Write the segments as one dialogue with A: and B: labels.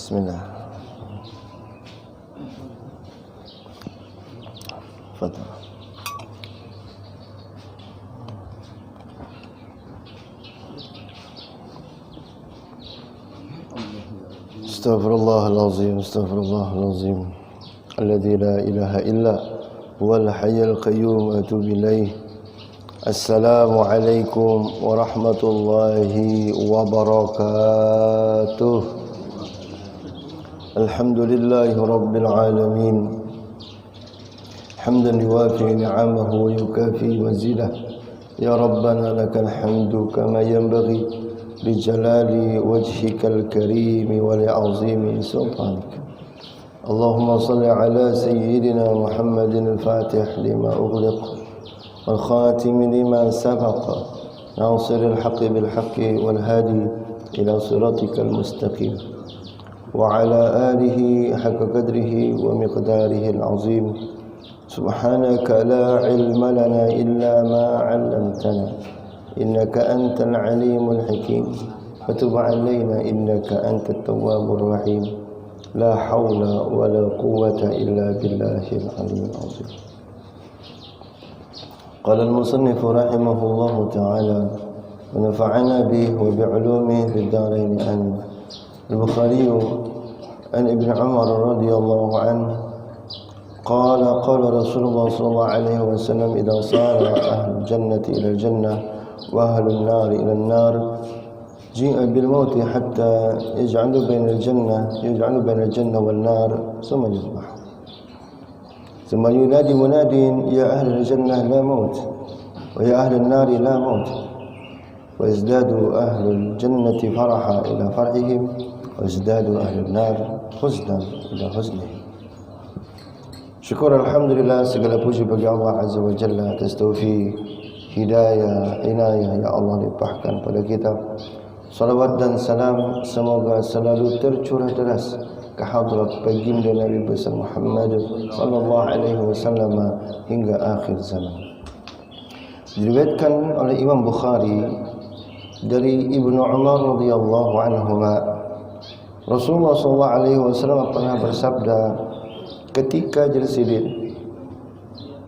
A: Bismillah. Fadhal. Astaghfirullahalazim, astaghfirullahalazim. Alladzi la ilaha illa huwal hayyul qayyum wa atubu ilaih. Assalamualaikum warahmatullahi wabarakatuh. Alhamdulillahi rabbil alamin. Hamdan yuwafi ni'amahu wa yukafi mazidah. Ya Rabbana lakal hamdu kama yanbaghi li jalali wajhikal karim wa li azimi sultanik. Allahumma salli ala sayyidina Muhammadin al-Fatih lima ughliq wal khatim lima sabaq nasiril haqqi bil haqqi wal hadi ila siratikal mustaqim wa ala alihi haqqa qadrihi wa miqdarihi al-azim. Subhanaka la ilma lana illa ma 'allamtana innaka antal alimul hakim wa tub 'alaina innaka antat tawwabur rahim. La haula wa la quwwata illa billahil aliyyil azim. Qala al-musannif rahimahullahu ta'ala wa nafa'ana bihi wa bi'ulumihi fid dharain amin. Al-Bukhari an Ibn Umar radhiyallahu anhu qala qala Rasulullah sallallahu alaihi wasallam idza sara ahlul jannati ila al-jannah wa ahlun nar ila an-nar ji'a bil maut hatta yaj'alu bainal jannah wan nar thumma yuzbah thumma yunadi munadin ya ahlal jannah la maut wa ya ahlan nar la maut wa yazdadu ahlul jannati faraha ila farhihim wa yazdadu ahlun nar huznan ila huznihim. Syukur alhamdulillah, segala puji bagi Allah azza wa jalla atas taufik, hidayah, inayah ya Allah limpahkan pada kita. Salawat dan salam semoga selalu tercurah deras ke hadrat baginda Nabi besar Muhammad sallallahu alaihi wasallam hingga akhir zaman. Diriwayatkan oleh Imam Bukhari dari Ibnu Umar radhiyallahu anhuma, Rasulullah sallallahu alaihi wasallam pernah bersabda ketika jelsidin,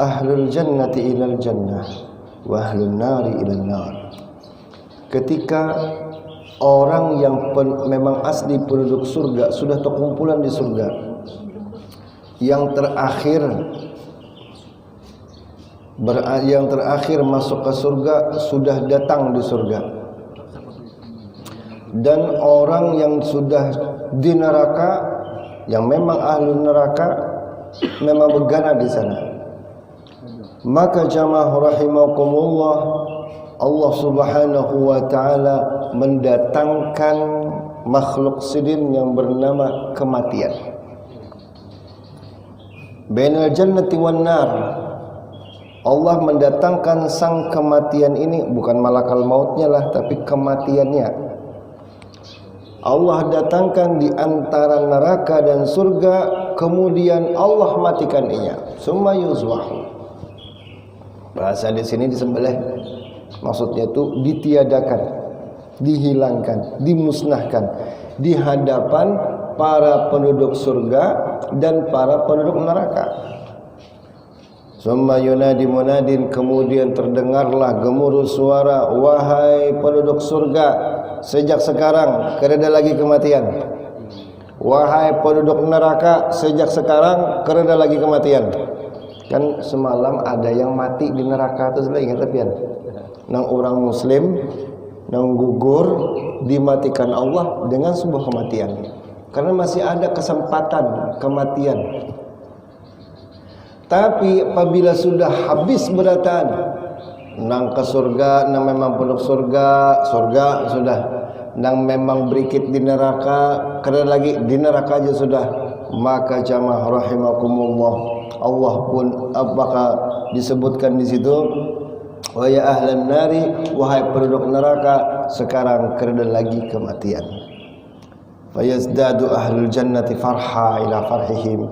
A: ahlul jannati ilal jannah wa ahlun nari ilal nar. Ketika orang yang memang asli penduduk surga sudah terkumpulan di surga, yang terakhir masuk ke surga sudah datang di surga, dan orang yang sudah di neraka, yang memang ahli neraka, memang bergana di sana. Maka jamaah rahimakumullah, Allah subhanahu wa ta'ala mendatangkan makhluk sidin yang bernama kematian. Bainal jannati wan nar, Allah mendatangkan sang kematian ini, bukan malakal mautnya lah, tapi kematiannya Allah datangkan di antara neraka dan surga, kemudian Allah matikan ia. Summa yuzwahu. Bahasa di sini disembelih, maksudnya itu ditiadakan, dihilangkan, dimusnahkan di hadapan para penduduk surga dan para penduduk neraka. Summa yunadi munadin, kemudian terdengarlah gemuruh suara, wahai penduduk surga, sejak sekarang kereda lagi kematian. Wahai penduduk neraka, sejak sekarang kereda lagi kematian. Kan semalam ada yang mati di neraka itu, sudah ingat tapian? Nang orang muslim nang gugur dimatikan Allah dengan sebuah kematian. Karena masih ada kesempatan kematian. Tapi apabila sudah habis beratan, nang ke surga, nang memang penduduk surga sudah, nang memang berikit di neraka, kerana lagi di neraka aja sudah, maka jamaah rahimakumullah, Allah pun apakah disebutkan di situ, wa ya ahlan nari, wahai penduduk neraka, sekarang kerana lagi kematian. Fayazdadu ahlul jannati farha ila farhihim,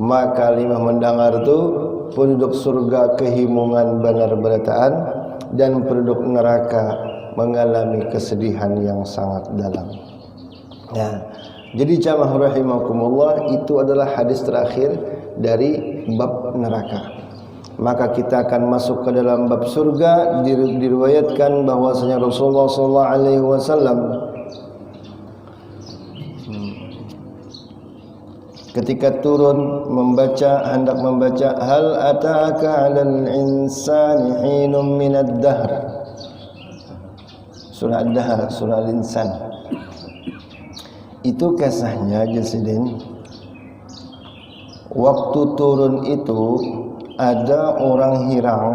A: maka lima mendengar itu penduduk surga kehimungan benar berataan, dan penduduk neraka mengalami kesedihan yang sangat dalam. Ya, Jadi jamaah rahimakumullah, itu adalah hadis terakhir dari bab neraka. Maka kita akan masuk ke dalam bab surga. Diriwayatkan bahwasanya Rasulullah SAW ketika turun hendak membaca hal ataka 'alal insani hinum minad dahr, surah ad-dahr, surah al-insan. Itu kisahnya Jasidin, waktu turun itu ada orang Hirang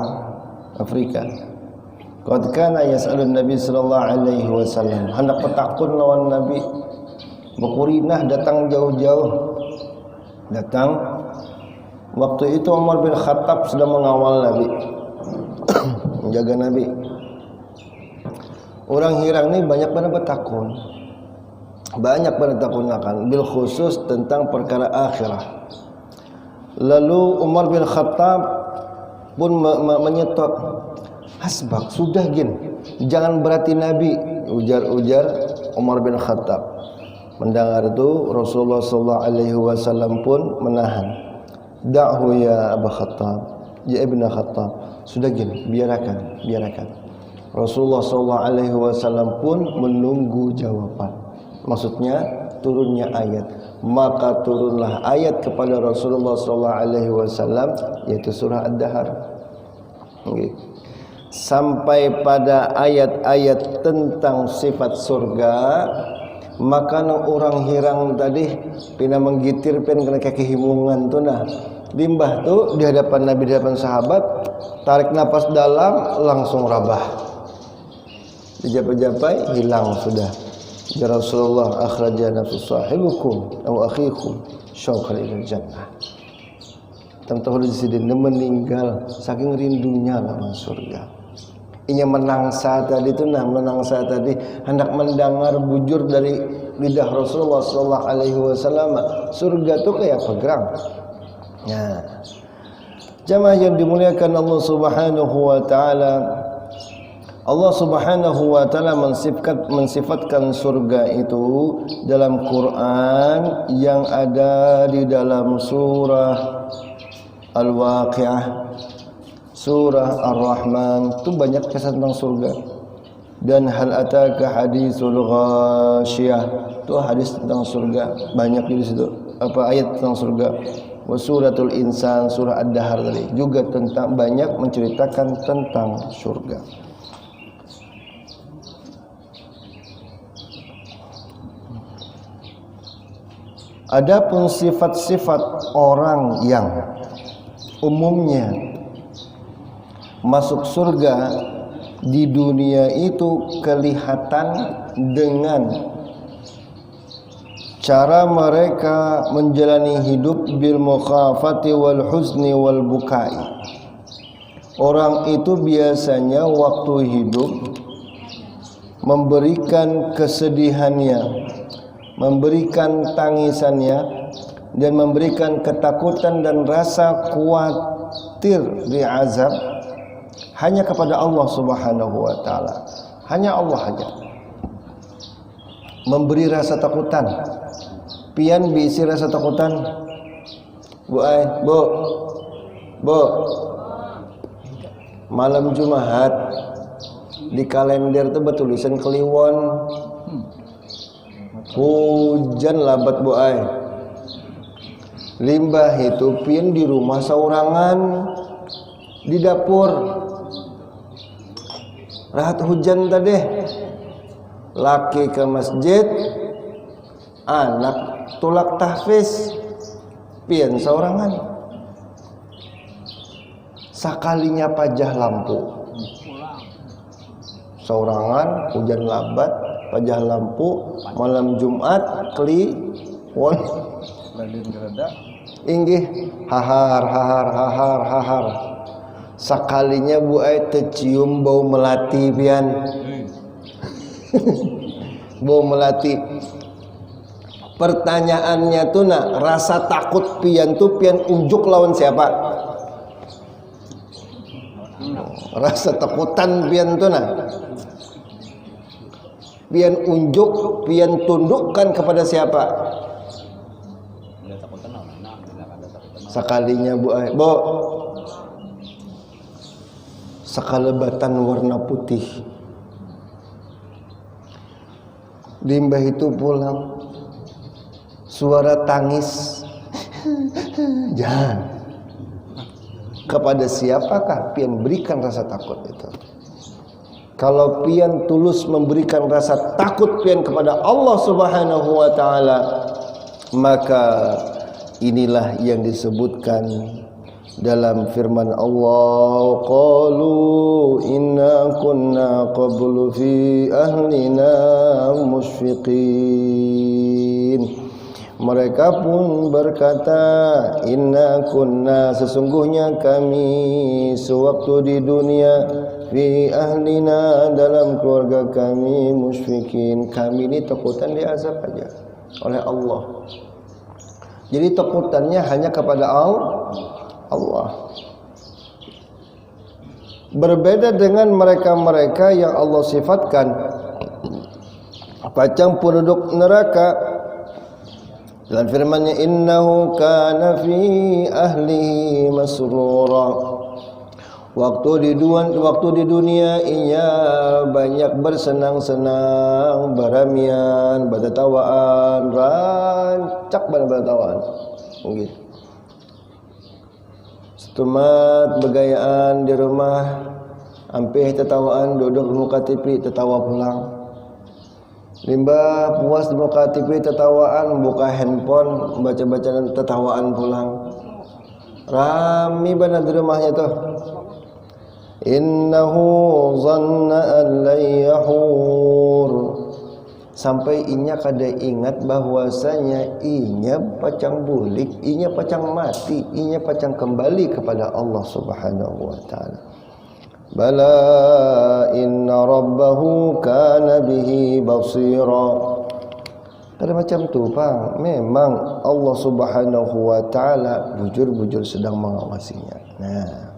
A: Afrika. Qad kana yas'alun Nabi sallallahu alaihi wasallam, hendak petakun lawan Nabi. Bukurinah datang jauh-jauh. Datang waktu itu Umar bin Khattab sedang mengawal Nabi. Menjaga Nabi. Orang Hirang ini banyak pada bertakun. Banyak pada takunakan bil khusus tentang perkara akhirah. Lalu Umar bin Khattab pun menyetop, hasbak, sudah gin, jangan berarti Nabi, ujar Umar bin Khattab. Mendengar itu Rasulullah SAW pun menahan. Da'hu ya Abu Khattab, ya Ibn Khattab, sudah gin, biarkan. Rasulullah SAW pun menunggu jawaban. Maksudnya turunnya ayat. Maka turunlah ayat kepada Rasulullah SAW, yaitu surah Ad-Dahr. Okay. Sampai pada ayat-ayat tentang sifat surga, maka orang Hirang tadi pina menggitir pen kena kehimungan tu nah. Limbah tu di hadapan Nabi, di hadapan sahabat, tarik napas dalam langsung rabah. Dijapai-japai hilang sudah. Ya Rasulullah, akhraja nafsu sahibukum atau akhikum syauqan ila jannah. Tentu di sini meninggal saking rindunya lawan surga. Inya menangsa tadi itu hendak mendengar bujur dari lidah Rasulullah sallallahu alaihi wasallam. Surga itu kayak pegerang. Nah, jamaah yang dimuliakan Allah Subhanahu wa taala, Allah Subhanahu wa taala mensifatkan surga itu dalam Quran yang ada di dalam surah Al-Waqiah, surah Ar-Rahman, itu banyak kisah tentang surga. Dan hal ataka hadisul ghasyiyah, itu hadis tentang surga, banyak di situ ayat tentang surga. Wa suratul insan, surah Ad-Dahr tadi juga banyak menceritakan tentang surga. Adapun sifat-sifat orang yang umumnya masuk surga di dunia itu kelihatan dengan cara mereka menjalani hidup bil mukhafati wal huzni wal bukai. Orang itu biasanya waktu hidup memberikan kesedihannya, memberikan tangisannya, dan memberikan ketakutan dan rasa khawatir di azab hanya kepada Allah Subhanahu wa taala. Hanya Allah saja memberi rasa takutan. Pian bisi rasa takutan. Bu. Malam Jumat di kalender itu bertulisan Kliwon. Hujan labat bu ay. Limbah itu pian di rumah saurangan di dapur. Rahat hujan tadi. Laki ke masjid, anak tulak tahfiz, pian saurangan. Sakalinya pajah lampu. Saurangan hujan labat, pajah lampu malam Jumat Kliwon inggih hahar sakalinya bu ay tercium bau melati pian. Bau melati. Pertanyaannya tuh nak, rasa takut pian tuh pian unjuk lawan siapa? Rasa takutan pian tuh nak pian unjuk, pian tundukkan kepada siapa? Sekalinya Bu, sekalebatan warna putih. Limbah itu pulang, suara tangis. Jangan. Kepada siapakah pian berikan rasa takut itu? Kalau pian tulus memberikan rasa takut pian kepada Allah Subhanahu wa taala, maka inilah yang disebutkan dalam firman Allah, qalu inna kunna qablu fi ahlina musyfiqin. Mereka pun berkata, inna kunna, sesungguhnya kami sewaktu di dunia, fi ahlina, dalam keluarga kami, musyfiqin, kami ini takutan diazab aja oleh Allah. Jadi takutannya hanya kepada Allah. Berbeda dengan mereka-mereka yang Allah sifatkan macam penduduk neraka dalam firman-Nya, innahu kana fi ahlihi masrura. Waktu di dunia ia banyak bersenang-senang, baramian, bertatawaan, rancak bertatawaan. Begitu. Setumat begayaan di rumah, ampih tetawaan, duduk di muka TV tetawa pulang. Limbah puas di muka TV tetawaan, buka handphone baca-baca tetawaan pulang. Rami benar di rumahnya tuh. Innahu zanna an la yahur, sampai inya kada ingat bahwasanya inya pacang bulik, inya pacang mati, inya pacang kembali kepada Allah Subhanahu wa taala. Bala inna rabbahu kana bihi basira. Kada macam tu Pak, memang Allah Subhanahu wa taala bujur-bujur sedang mengawasinya. Nah,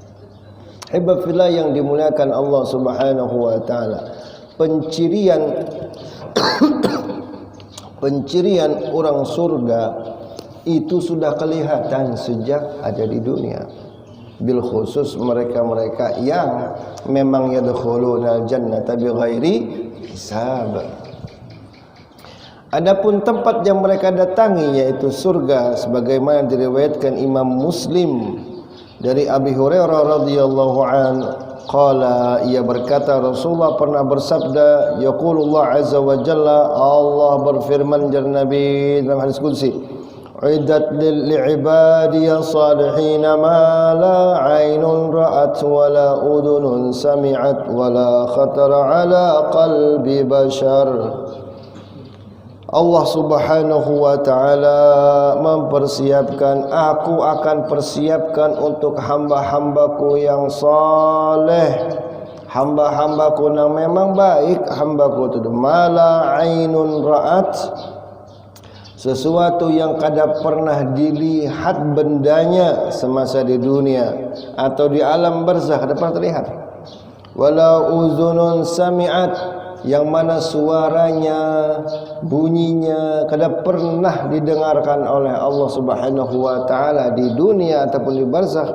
A: Hibbillah yang dimuliakan Allah Subhanahu wa taala, pencirian orang surga itu sudah kelihatan sejak ada di dunia. Bil khusus mereka-mereka yang memang yadkhulunal jannata bighairi hisab. Adapun tempat yang mereka datangi yaitu surga, sebagaimana diriwayatkan Imam Muslim dari Abi Hurairah radhiyallahu an, qala, ia berkata, Rasulullah pernah bersabda, yaqulullah azza wa jalla, Allah berfirman jar Nabi dalam hadis qudsi, uiddat lil ibadiyas salihin ma la ainun ra'at wa la udhunun sami'at wa la khatara ala qalbi bashar. Allah Subhanahu wa taala mempersiapkan, aku akan persiapkan untuk hamba-hambaku yang saleh, hamba-hambaku yang memang baik, hambaku itu mala ainun ra'at, sesuatu yang kada pernah dilihat bendanya semasa di dunia atau di alam barzakh, kada pernah terlihat. Wala uzunun sami'at, yang mana suaranya, bunyinya kada pernah didengarkan oleh Allah Subhanahu wa taala di dunia ataupun di barzakh.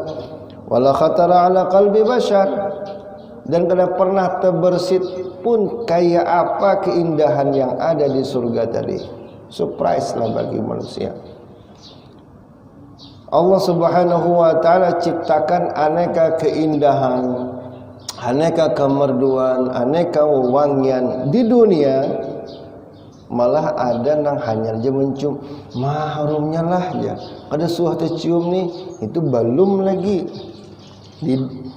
A: Wala khatara ala qalbi bashar, dan kada pernah terbersit pun kayak apa keindahan yang ada di surga tadi. Surprise lah bagi manusia. Allah Subhanahu wa taala ciptakan aneka keindahan, aneka kemerduan, aneka wewangian di dunia. Malah ada nang hanya aja mencium, mahrumnya lah ya. Ada suatu cium nih, itu belum lagi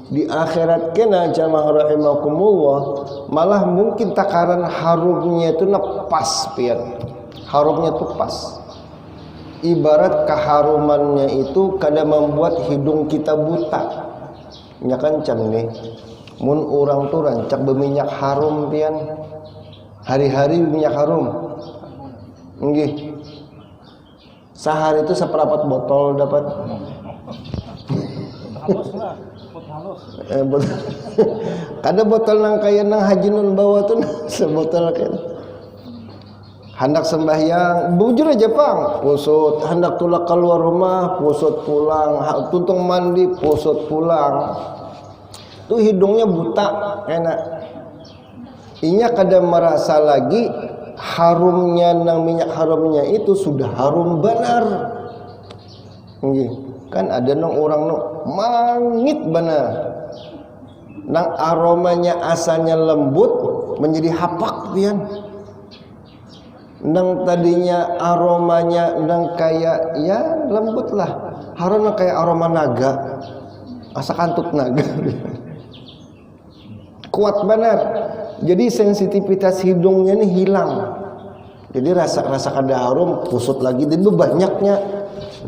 A: di akhirat kena jamaah rahimakumullah, malah mungkin takaran harumnya itu pas pian. Harumnya itu pas. Ibarat keharumannya itu kada membuat hidung kita buta. Nya kan cam nih. Mun orang tu rancak berminyak harum pian, hari-hari minyak harum, nggih. Sehari itu seperempat botol dapat. Kada botol nang kaya nang haji nun bawa tu sebotol kan. hendak sembahyang bujur aja pang pusut, hendak tulak keluar rumah pusut pulang, tuntung mandi pusut pulang. Tuh hidungnya buta enak. Inya kada merasa lagi harumnya nang minyak harumnya itu sudah harum benar. Kan ada nang orang nang mangit benar. Nang aromanya asalnya lembut menjadi hapak pian. Nang tadinya aromanya nang kayak ya lembut lah. Harumnya kayak aroma naga. Asa kantut naga. Kuat benar. Jadi sensitivitas hidungnya ini hilang. Jadi rasa kada harum pusut lagi jadi banyaknya.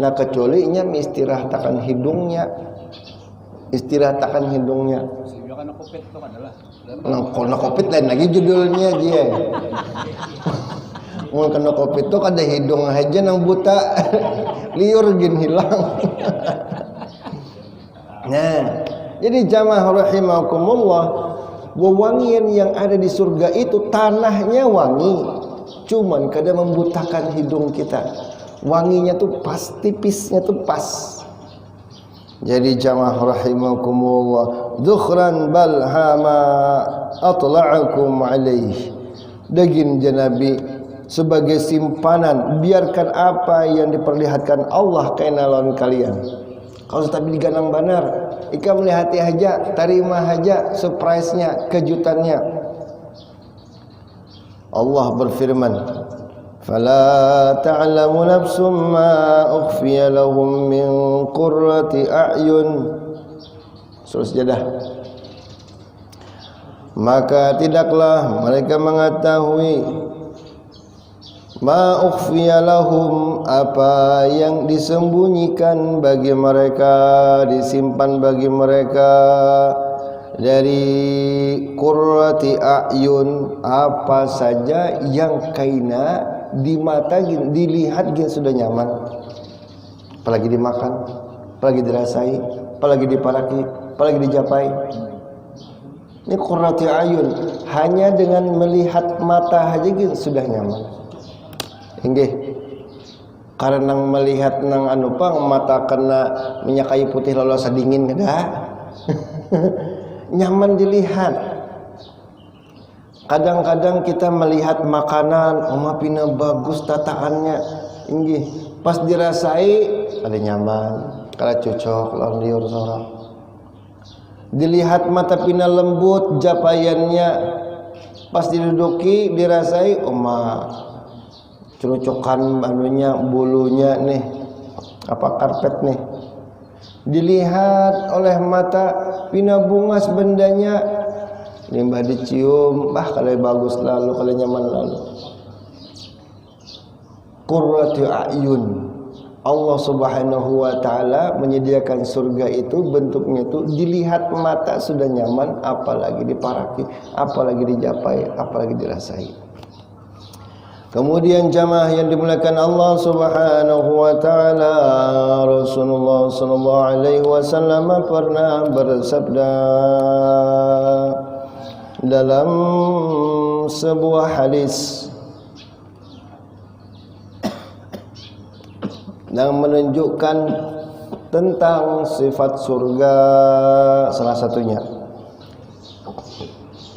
A: Nah kecuali nya istirahatkan hidungnya. Istirahatkan hidungnya. Kena kopit lain lagi judulnya dia. Mau kena kopit tuh kada hidung aja nang buta. Liur jin hilang. Nah, jadi jamaah rahimakumullah, wewangian yang ada di surga itu tanahnya wangi, cuman kadang membutakan hidung kita. Wanginya tuh pas, tipisnya tuh pas. Jadi jamaah rahimakumullah, dhukhran bal hama atla'akum alaih. Daging janabi sebagai simpanan, biarkan apa yang diperlihatkan Allah kainalon kalian. Kalau tapi diganang benar, ika melihat aja, terima aja surprise-nya, kejutannya. Allah berfirman, "Fala ta'lamu nafsum ma ukhfiya lahum min qurrati a'yun." Surah Sajdah. Maka tidaklah mereka mengetahui ma ukhfiya lahum, apa yang disembunyikan bagi mereka, disimpan bagi mereka dari qurrati a'yun, apa saja yang kaina di mata dilihat gin sudah nyaman, apalagi dimakan, apalagi dirasai, apalagi diparaki, apalagi dijapai. Ini qurrati a'yun, hanya dengan melihat mata saja gin sudah nyaman. Inggih, karena melihat nang anu pang mata kena minyak kayu putih lalu asa dingin kada. Nyaman dilihat. Kadang-kadang kita melihat makanan, pina bagus tataannya. Inggih, pas dirasai ada nyaman, kada cocok lawan liur sorang. Dilihat mata pina lembut japaiannya, pas diduduki dirasai cerucukan anunya, bulunya nih, apa karpet nih, dilihat oleh mata pina bungas bendanya, limbah dicium, kalau bagus lalu, kalau nyaman lalu. Qurratu a'yun, Allah subhanahu wa ta'ala menyediakan surga itu bentuknya itu dilihat mata sudah nyaman, apalagi diparaki, apalagi dijapai, apalagi dirasai. Kemudian jamaah yang dimuliakan Allah subhanahu wa ta'ala, Rasulullah sallallahu alaihi wasallam pernah bersabda dalam sebuah hadis yang menunjukkan tentang sifat surga, salah satunya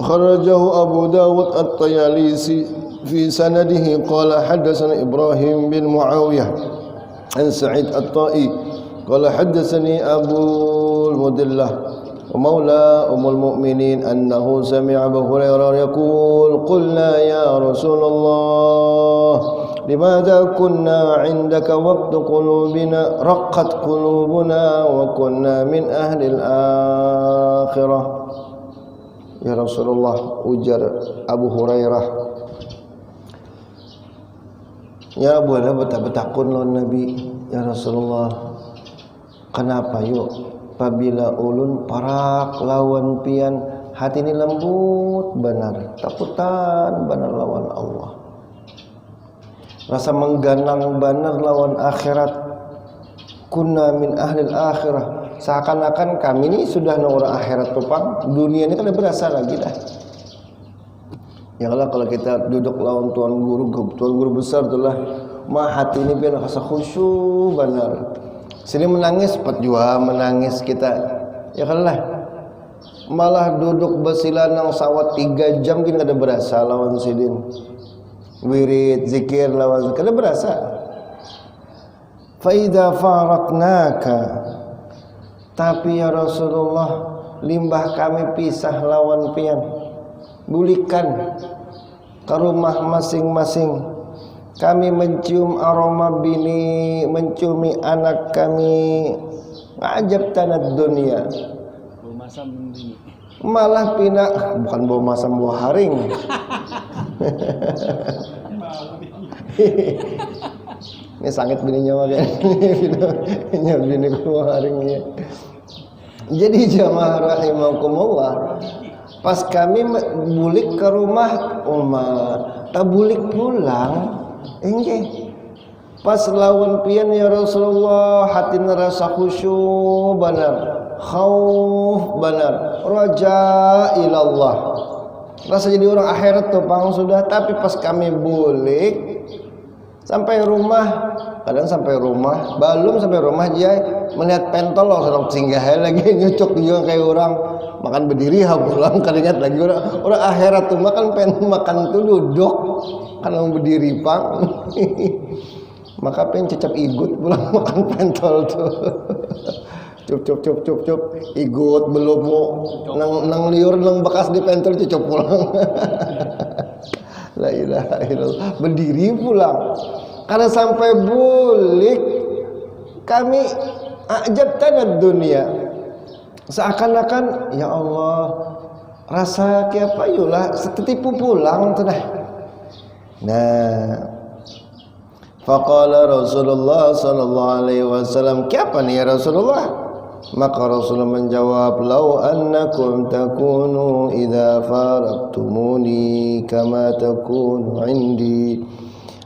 A: kharajahu Abu Dawud At-Tayalisi في سنده قال حدثنا إبراهيم بن معاوية عن سعيد الطائي قال حدثني أبو المدلة ومولى أم المؤمنين أنه سمع أبا هريرة يقول قلنا يا رسول الله لماذا كنا عندك وقت قلوبنا رقت قلوبنا وكنا من أهل الآخرة. Ya Rasulullah, ujar Abu Hurairah, ya boleh betak-betakun lawan Nabi. Ya Rasulullah, kenapa yuk apabila ulun parak lawan pian hati ini lembut benar, takutan benar lawan Allah, rasa mengganang benar lawan akhirat. Kunna min ahlil akhirah, seakan-akan kami ini sudah orang akhirat tupang, dunia ini kan berasa lagi dah. Ya kalau kita duduk lawan tuan guru besar itulah mah hati ini biar rasa khusyuk benar. Sini menangis 4 jua menangis kita. Ya lah. Malah duduk besilanang sawat 3 jam gini kada berasa lawan sidin. Wirid zikir lawan kada berasa. Fa idza faraknaka. Tapi ya Rasulullah, limbah kami pisah lawan pian. Bulikan ke rumah masing-masing. Kami mencium aroma bini, menciumi anak kami. Ajab tanat dunia.
B: Bau masam bini.
A: Malah pindah, bukan bau masam, bau haring. Ini sangit bininya mah kan. Bini bau haring ya. Jadi jamaah rahimakumullah, pas kami bulik ke rumah tak bulik pulang, pas lawan pian ya Rasulullah, hati rasa khusyuk benar, khauf benar, raja ilallah, rasa jadi orang akhirat tuh pang sudah. Tapi pas kami bulik sampai rumah, kadang sampai rumah, belum sampai rumah dia melihat pentol loh, sedang singgah lagi nyucuk juga kayak orang makan berdiri, pulang keringat lagi orang akhirat tuh makan tuh duduk kan berdiri pang. Maka pengen cecap igut pulang makan pentol tuh. Cup igut belum mau nang liur nang bekas di pentol cucuk pulang. La ilaha illallah, berdiri pulang. Karena sampai bulik kami ajab tanat dunia. Seakan-akan ya Allah, rasa kayak apa yulah setetipu pulang tuh dah. Nah, faqala Rasulullah sallallahu alaihi wasallam, "Kiapa nih ya Rasulullah?" Maka Rasulullah menjawab, "Lau annakum takunu idza faraqtumuni kama takunu indi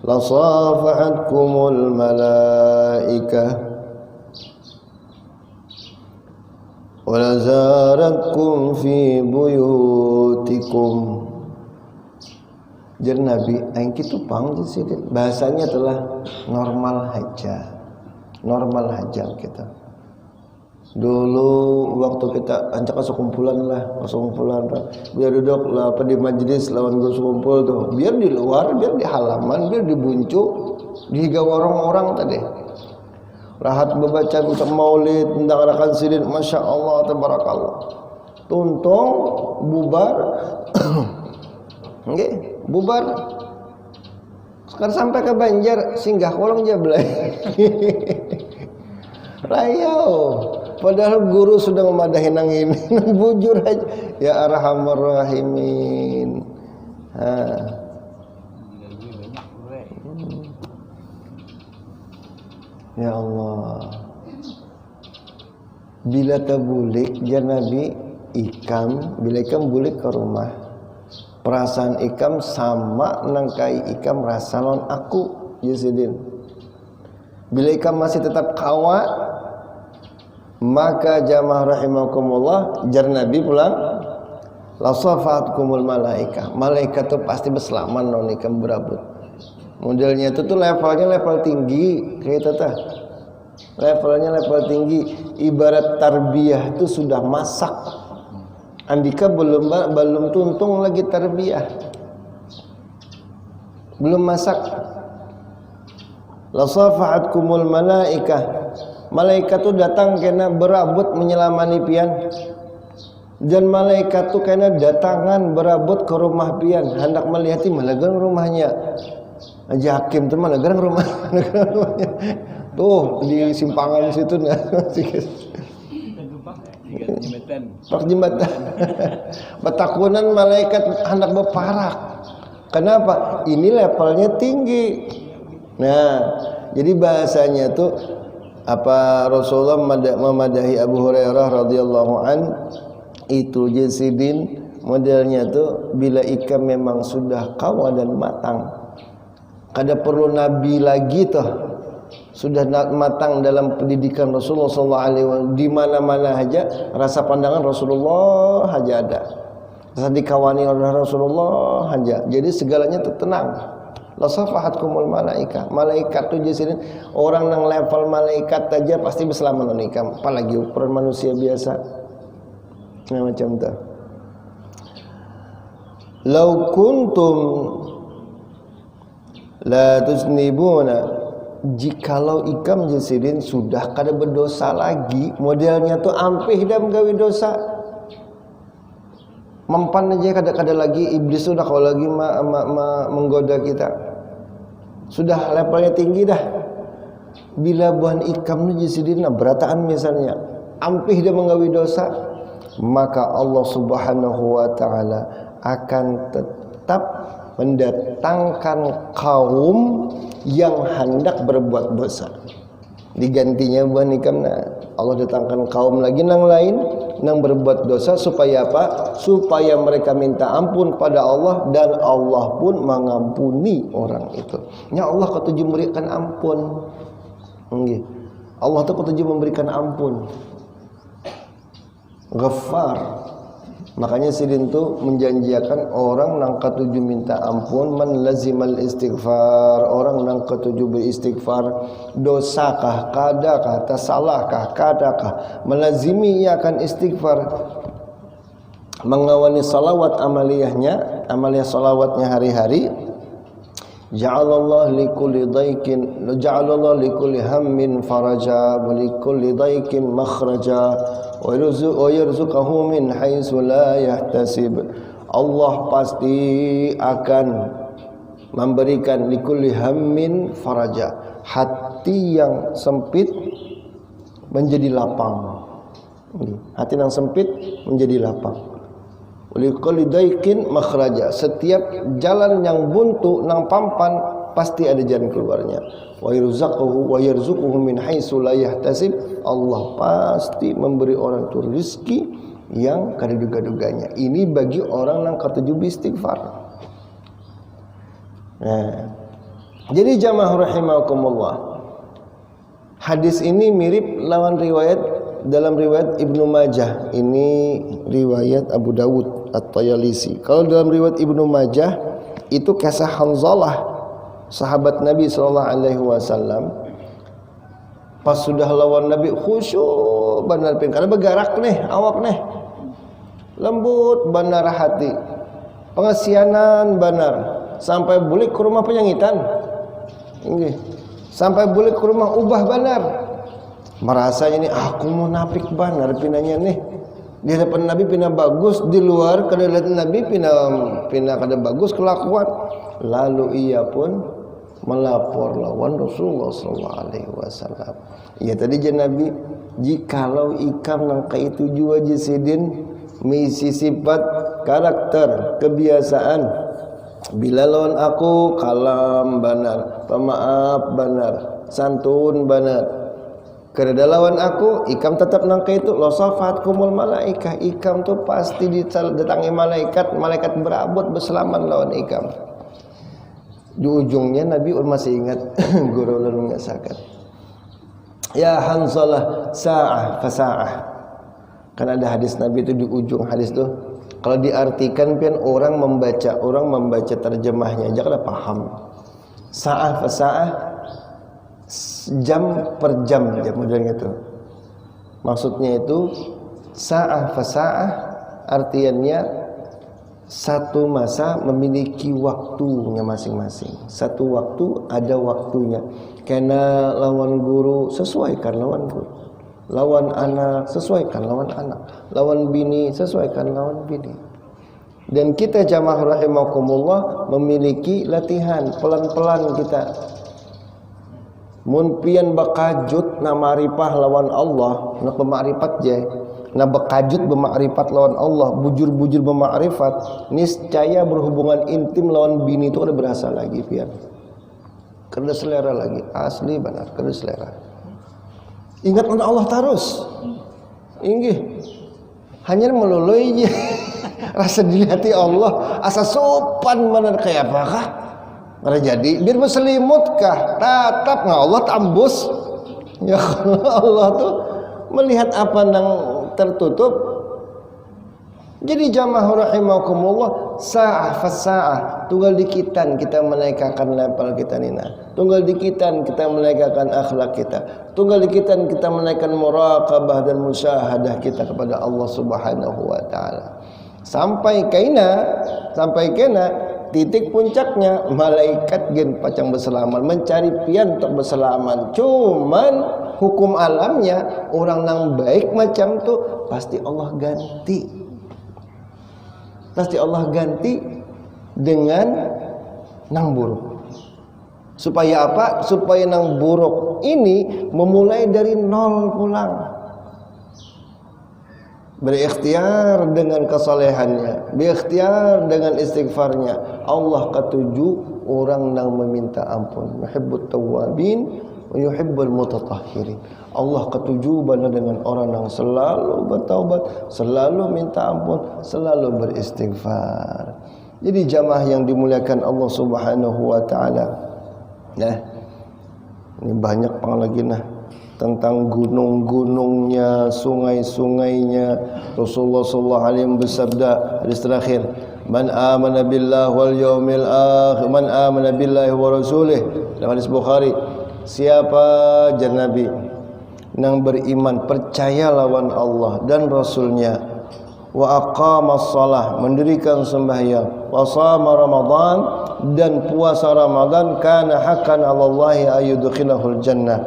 A: la safahatkumul malaikah wa la zaratkum fi buyutikum." Jadi Nabi aing kitu pang sih bahasanya telah normal haja kita. Dulu waktu kita ancak masuk kumpulan, biar duduk lah apa di majelis lawan guru kumpul tuh, biar di luar, biar di halaman, biar di buncu, di higa orang-orang tadi. Rahat membaca maulid tentang rakan sidin, masya Allah, tabarakallah. Tuntung bubar, okay, bubar. Sekarang sampai ke Banjar, singgah kolong Jablay. Rayau. Padahal guru sudah memadahi nang ini, bujur aja. Ya Arhamar Rahimin. Ya Allah. Bila tabulik, ya Nabi ikam, bila ikam bulik ke rumah, perasaan ikam sama nangkai ikam rasa non aku, Yusidin. Bila ikam masih tetap kawa, maka jamaah rahimakumullah, jar Nabi pulang, la safatkumul malaikah, malaikat itu pasti berselaman non ikam berabut. Modelnya itu tuh levelnya level tinggi kayak tata, levelnya level tinggi, ibarat tarbiyah itu sudah masak. Andika belum tuntung lagi tarbiyah, belum masak. La safatkumul malaikah, malaikat tu datang kena berabut menyelamani pian. Dan malaikat tu kena datangan berabut ke rumah pian, hendak melihati mana gerang rumahnya. Haji Hakim tu mana gerang rumahnya. Tuh di simpangan situ nah. Pak jembatan. Betakunan malaikat hendak berparak. Kenapa? Ini levelnya tinggi. Nah, jadi bahasanya tuh apa Rasulullah memadahi Abu Hurairah radhiyallahu an itu Yazidin modelnya tuh bila ikam memang sudah kawa dan matang, kada perlu nabi lagi tuh, sudah matang dalam pendidikan Rasulullah sallallahu alaihi wasallam, di mana-mana aja rasa pandangan Rasulullah aja ada. Rasa dikawani oleh Rasulullah aja. Jadi segalanya tenang. La safahatkumul malaika. Malaikat tuh jadi orang nang level malaikat aja pasti berselamat nikam. Apalagi ukuran manusia biasa. Nah macam tu. Lau kuntum la tuznibuna, jikalau ikam jesirin sudah kada berdosa lagi, modelnya tuh ampih dah menggawi dosa, mempan aja kada lagi iblis sudah kalau lagi menggoda kita, sudah levelnya tinggi dah. Bila buhan ikam nu jesirin berataan misalnya ampih dah menggawi dosa, maka Allah Subhanahu wa taala akan tetap mendatangkan kaum yang hendak berbuat dosa. Digantinya bukan ikamna, Allah datangkan kaum lagi nang lain nang berbuat dosa supaya apa? Supaya mereka minta ampun pada Allah dan Allah pun mengampuni orang itu. Ya Allah ketujuh memberikan ampun. Nggih. Allah tu ketujuh memberikan ampun. Ghaffar. Makanya sidin tu menjanjikan orang nang ketujuh minta ampun, man lazimal istighfar, orang nang ketujuh beristighfar, dosakah, kadakah, tersalahkah, kadakah, melazimi ia akan istighfar, mengawani salawat amaliyahnya, amaliyah salawatnya hari-hari. Ja'alallah likulli daikin, ja'alallah likulli hammin faraja, wa likulli daikin makhraja, wa yarzuqahu min haitsu la yahtasib. Allah pasti akan memberikan likulli hammin faraja, hati yang sempit menjadi lapang. Hati yang sempit menjadi lapang. Likulli daikin makhraja, setiap jalan yang buntu nang pampan pasti ada jalan keluarnya. Wa yarzuquhu min haitsu la yahtasib, Allah pasti memberi orang itu rezeki yang kada duga-duganya. Ini bagi orang yang ketujuh istighfar. Nah, jadi jamaah rahimakumullah, hadis ini mirip lawan riwayat dalam riwayat Ibnu Majah. Ini riwayat Abu Dawud At-Tayalisi. Kalau dalam riwayat Ibnu Majah itu kisah Hanzalah, sahabat Nabi SAW, pas sudah lawan Nabi khusyuk benar pin, karena bergerak nih awak nih, lembut benar hati, pengasianan benar, sampai boleh ke rumah penyangitan, sampai boleh ke rumah ubah benar, merasa ini aku munafik benar pinanya nih. Di hadapan Nabi pina bagus, di luar kada lihat Nabi pina kada bagus kelakuan. Lalu ia pun melapor lawan Rasulullah SAW. Ya tadi je Nabi, jikalau ikam nang itu jua jisidin misi sifat karakter kebiasaan, bila lawan aku kalam benar, pemaaf benar, santun benar, kerana lawan aku ikam tetap nangka itu losafat kumul malaikah, ikam tu pasti didatangi malaikat, malaikat berabot berselamat lawan ikam. Di ujungnya Nabi masih ingat guru ulun mengasakan, ya Hanzalah sa'ah fasa'ah. Kan ada hadis Nabi itu di ujung hadis tu, kalau diartikan pian orang membaca terjemahnya aja kada paham. Sa'ah fasa'ah, jam per jam modelnya itu. Maksudnya itu sa'ah fasa'ah artiannya satu masa memiliki waktunya masing-masing. Satu waktu ada waktunya. Karena lawan guru sesuaikan lawan guru, lawan anak sesuaikan lawan anak, lawan bini sesuaikan lawan bini. Dan kita jamaah rahimakumullah memiliki latihan pelan-pelan kita. Mun pian bakajut na ma'rifah lawan Allah, na pemakrifat je, na bakajut bermakrifat lawan Allah, bujur-bujur bermakrifat, niscaya berhubungan intim lawan bini itu ada berasa lagi pian. Kada selera lagi, asli benar, kada selera. Ingat untuk Allah terus. Inggih. Hanya melului je. Rasa dilihati Allah, asa sopan benar kayak apakah? Karena jadi biar berselimut kah, tatap nggak Allah tambus. Ya Allah tuh melihat apa yang tertutup Jadi jamaah rahimakumullah, sa'ah fasa'ah, tunggal dikitan kita menaikkan level kita nina, tunggal dikitan kita menaikkan akhlak kita, tunggal dikitan kita menaikkan muraqabah dan musyahadah kita kepada Allah Subhanahu wa taala. Sampai kena titik puncaknya malaikat gen pacang berselamat mencari pian untuk berselamat. Cuman hukum alamnya orang nang baik macam tu pasti Allah ganti. Pasti Allah ganti dengan nang buruk. Supaya apa? Supaya nang buruk ini memulai dari nol pulang. Berikhtiar dengan kesalehannya, berikhtiar dengan istighfarnya. Allah ketujuh orang nang meminta ampun. Yuhibbut tawwabin wa yuhibbul mutatahhirin. Allah ketujuh benar dengan orang yang selalu bertaubat, selalu minta ampun, selalu beristighfar. Jadi jamaah yang dimuliakan Allah Subhanahu wa taala. Nah, ini banyak pang lagi tentang gunung-gunungnya, sungai-sungainya. Rasulullah sallallahu alaihi wasallam bersabda hadis terakhir, "Man amana billahi wal yaumil akhir, man amana billahi wa rasulih." Dalam hadis Bukhari, siapa jan Nabi nang beriman, percaya lawan Allah dan Rasulnya, wa aqamas shalah, mendirikan sembahyang, wa shama Ramadan, dan puasa Ramadan, kana haqqan 'alallahi ayyudkhilahul jannah,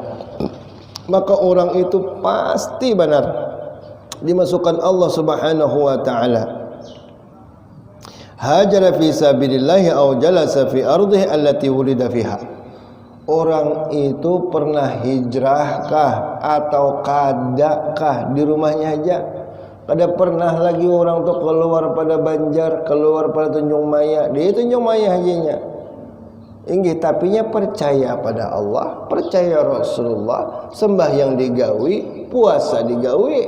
A: maka orang itu pasti benar dimasukkan Allah Subhanahu wa taala. Hajara fi sabilillah aw jalasa fi ardihi allati wulida fiha. Orang itu pernah hijrahkah atau kadakah di rumahnya aja? Kada pernah lagi orang tu keluar pada Banjar, keluar pada Tanjung Maya. Dia Tanjung Maya hajanya. Inggih, tapinya percaya pada Allah, percaya Rasulullah, sembahyang digawi, puasa digawi.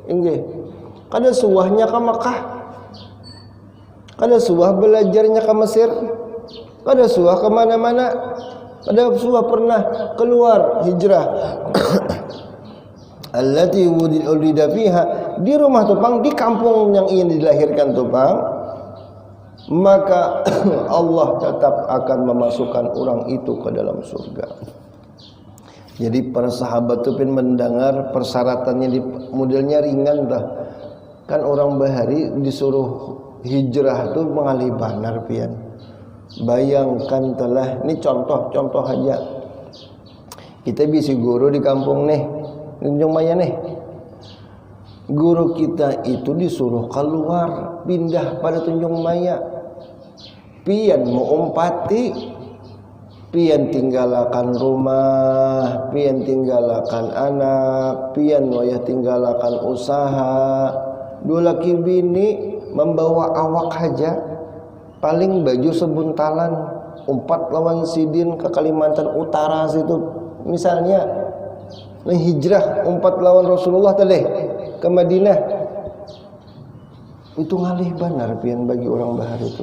A: Inggih. Kada suahnya ke Makkah. Kada suah belajarnya ke Mesir. Kada suah ke mana-mana. Kada suah pernah keluar hijrah. Allati wulida fiha, di rumah tupang, di kampung yang ingin dilahirkan tupang, maka Allah tetap akan memasukkan orang itu ke dalam surga. Jadi para sahabat itu pun mendengar persyaratannya di modelnya ringan dah. Kan orang bahari disuruh hijrah tu mengalih banar pian. Bayangkan telah, ini contoh aja. Kita bisi guru di kampung nih, di Tanjung Maya nih. Guru kita itu disuruh keluar, pindah pada Tanjung Maya. Pian mau umpati, pian tinggalakan rumah, pian tinggalakan anak, pian wayah tinggalakan usaha. Dua laki bini membawa awak haja, paling baju sebuntalan, 4 lawan sidin ke Kalimantan Utara situ. Misalnya hijrah 4 lawan Rasulullah tadi ke Madinah. Itu ngalih benar pian bagi orang bahar itu.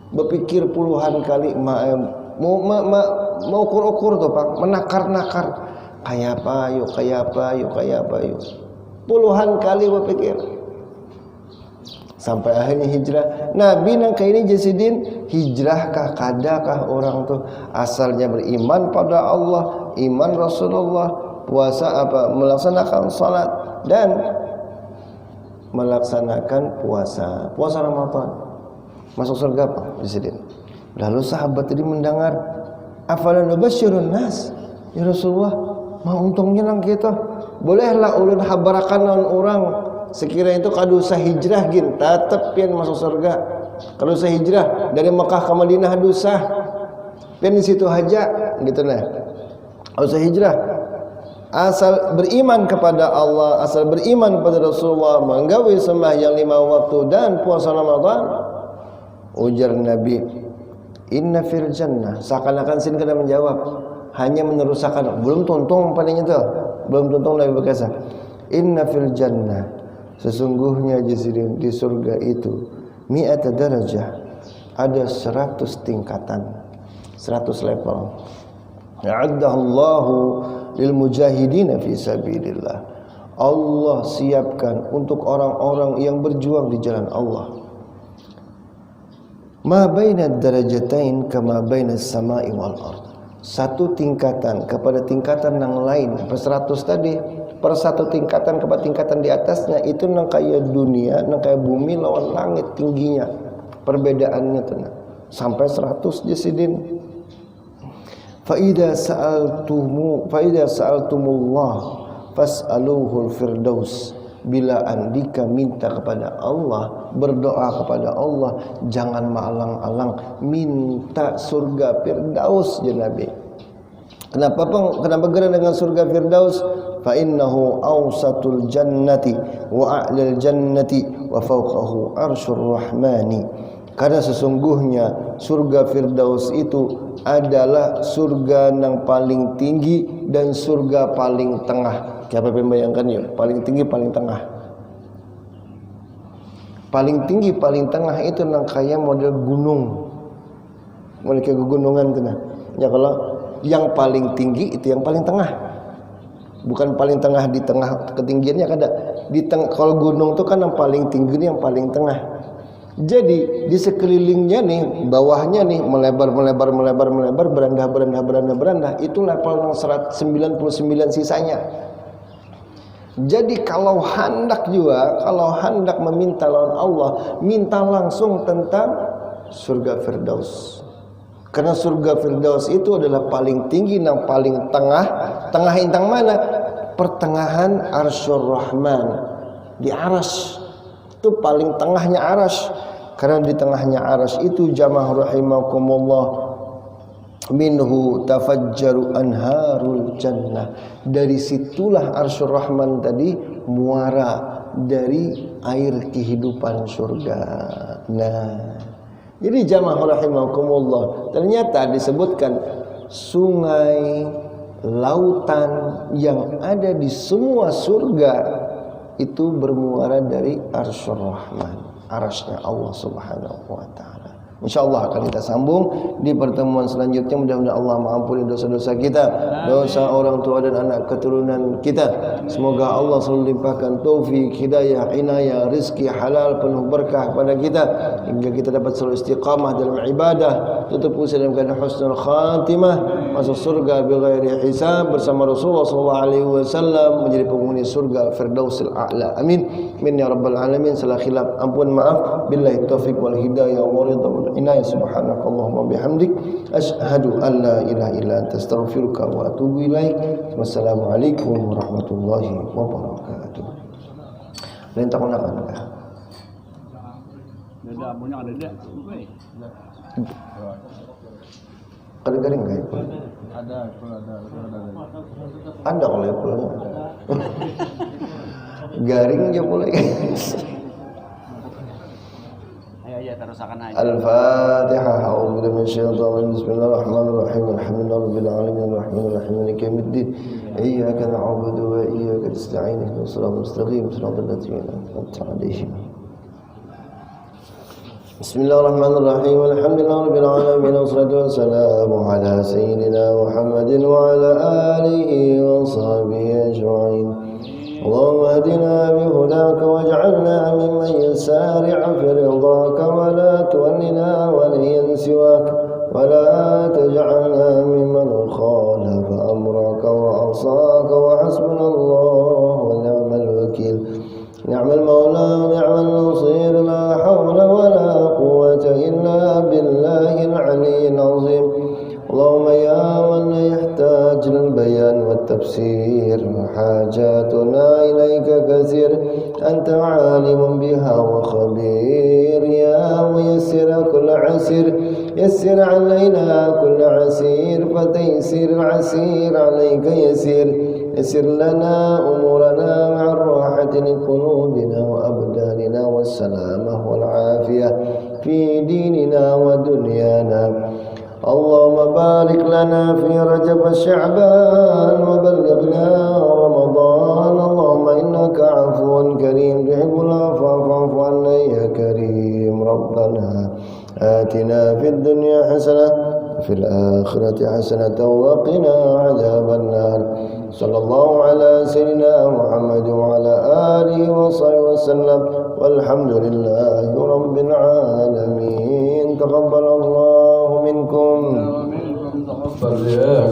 A: Berpikir puluhan kali mau ukur-ukur tuh Pak, menakar-nakar. Kayak apa yuk. Puluhan kali berpikir. Sampai akhirnya hijrah. Nabi nang kayak ini jasidin, hijrahkah kadakah orang tuh asalnya beriman pada Allah, iman Rasulullah, puasa apa, melaksanakan salat dan melaksanakan puasa Ramadan, masuk surga apa jasidin. Lalu sahabat tadi mendengar, afala nubasyirun nas, ya Rasulullah, mau untungnya nang kita, bolehlah ulun habarakan non orang. Sekiranya itu kada usah hijrah gin, tetap pian masuk surga. Kada usah hijrah dari Mekah ke Madinah dusah. Pian di situ aja gitu nah. Kada usah hijrah. Asal beriman kepada Allah, asal beriman kepada Rasulullah, menggawi sembahyang 5 waktu dan puasa Ramadan. Ujar Nabi, inna fil jannah. Seakan-akan sin kada menjawab, hanya meneruskan, belum tuntung palingnya tu. Belum tuntung Nabi berkata, inna fil jannah, sesungguhnya di surga itu mi'ata darajah, ada 100 tingkatan, 100 level. A'addahallahu lil mujahidin fi sabilillah. Allah siapkan untuk orang-orang yang berjuang di jalan Allah. Ma bainad darajatain kama bainas sama'i wal ard. Satu tingkatan kepada tingkatan yang lain, apa 100 tadi, per satu tingkatan kepada tingkatan di atasnya itu nang kayak dunia, nang kayak bumi lawan langit tingginya. Perbedaannya tuh sampai 100 jasidin. Fa idza sa'altumullah fas'aluhul firdaus. Bila andika minta kepada Allah, berdoa kepada Allah, jangan maalang-alang minta surga firdaus ya Nabi. Kenapa gerak dengan surga firdaus? Fa innahu awsatul jannati wa a'lal jannati wa fawqahu arsyur rahmani. Karena sesungguhnya surga firdaus itu adalah surga yang paling tinggi dan surga paling tengah. Siapa membayangkan ya? Paling tinggi, paling tengah. Paling tinggi, paling tengah itu nang kayak model gunung. Model kayak gunungan tuh nah. Ya kalau yang paling tinggi itu yang paling tengah. Bukan paling tengah di tengah ketinggiannya kada. Di kalau gunung tuh kan yang paling tinggi yang paling tengah. Jadi di sekelilingnya nih, bawahnya nih melebar, berandah, itu level 99 sisanya. Jadi kalau hendak meminta lawan Allah, minta langsung tentang surga firdaus. Karena surga firdaus itu adalah paling tinggi dan paling tengah. Tengah intang mana? Pertengahan arsyur rahman. Di aras. Itu paling tengahnya aras. Karena di tengahnya aras itu jamaah rahimakumullah, minhu tafajjaru anharul jannah. Dari situlah arsyur rahman tadi muara dari air kehidupan surga. Nah, jadi jamaah rahimakumullah, ternyata disebutkan sungai, lautan yang ada di semua surga itu bermuara dari arsyur rahman, arasnya Allah subhanahu wa ta'ala. InsyaAllah akan kita sambung di pertemuan selanjutnya. Mudah-mudahan Allah mengampuni dosa-dosa kita, dosa orang tua dan anak keturunan kita. Semoga Allah selalu limpahkan taufik, hidayah, inayah, rizki halal penuh berkah kepada kita, hingga kita dapat selalu istiqamah dalam ibadah, tutup usia dalam keadaan husnul khatimah, masuk surga bighairi hisab bersama Rasulullah SAW, menjadi penghuni surga firdausil a'la. Amin. Min ya rabbal alamin. Salah khilaf ampun maaf. Billahi taufiq wal hidayah wa ridha inaya. Subhanakallahumma bihamdik asyhadu an la ilaha illa anta astaghfiruka wa atubu ilaik. Wassalamualaikum warahmatullahi wabarakatuh. Lain tak nak kan?
B: Ada punya ada dia.
A: Garing enggak?
B: Ada.
A: Ada kalau levelnya. Garing aja boleh.
B: Ayo terusakan aja.
A: Al-Fatihah. A'udzu billahi minasyaitonir rajim. Bismillahirrahmanirrahim. Alhamdulillahirabbil alamin arrahmanir rahim maliki yaumiddin. Iyyaka na'budu wa iyyaka nasta'in. Ihdinas siratal mustaqim. Siratal ladzina an'amta 'alaihim. Bismillahirrahmanirrahim. Alhamdulillahirabbil alamin wassalatu wassalamu ala sayyidina Muhammadin wa ala alihi wa sahbihi ajma'in. اللهم اهدنا بهداك واجعلنا ممن يسارع في رضاك ولا تولنا وليا سواك ولا تجعلنا ممن خالف أمرك وعصاك وحسبنا الله ونعم الوكيل نعم المولى ونعم النصير لا حول ولا قوة إلا بالله العلي العظيم اللهم يا من لا يحتاج للبيان والتفسير حاجاتنا إليك كثير أنت عالم بها وخبير يا ميسر كل عسير يسر علينا كل عسير فتيسير العسير عليك يسير يسر لنا أمورنا مع الراحة لقلوبنا وأبداننا والسلامة والعافية في ديننا ودنيانا اللهم بارك لنا في رجب شعبان وبلغنا رمضان اللهم إنك عفو كريم تحب العفو فاعف عنا يا كريم ربنا آتنا في الدنيا حسنة وفي الآخرة حسنة وقنا عذاب النار sallallahu ala sayyidina Muhammad wa ala alihi wa sahbihi wasallam walhamdulillahi rabbil alamin. Taqabbalallahu minkum.
B: Amin.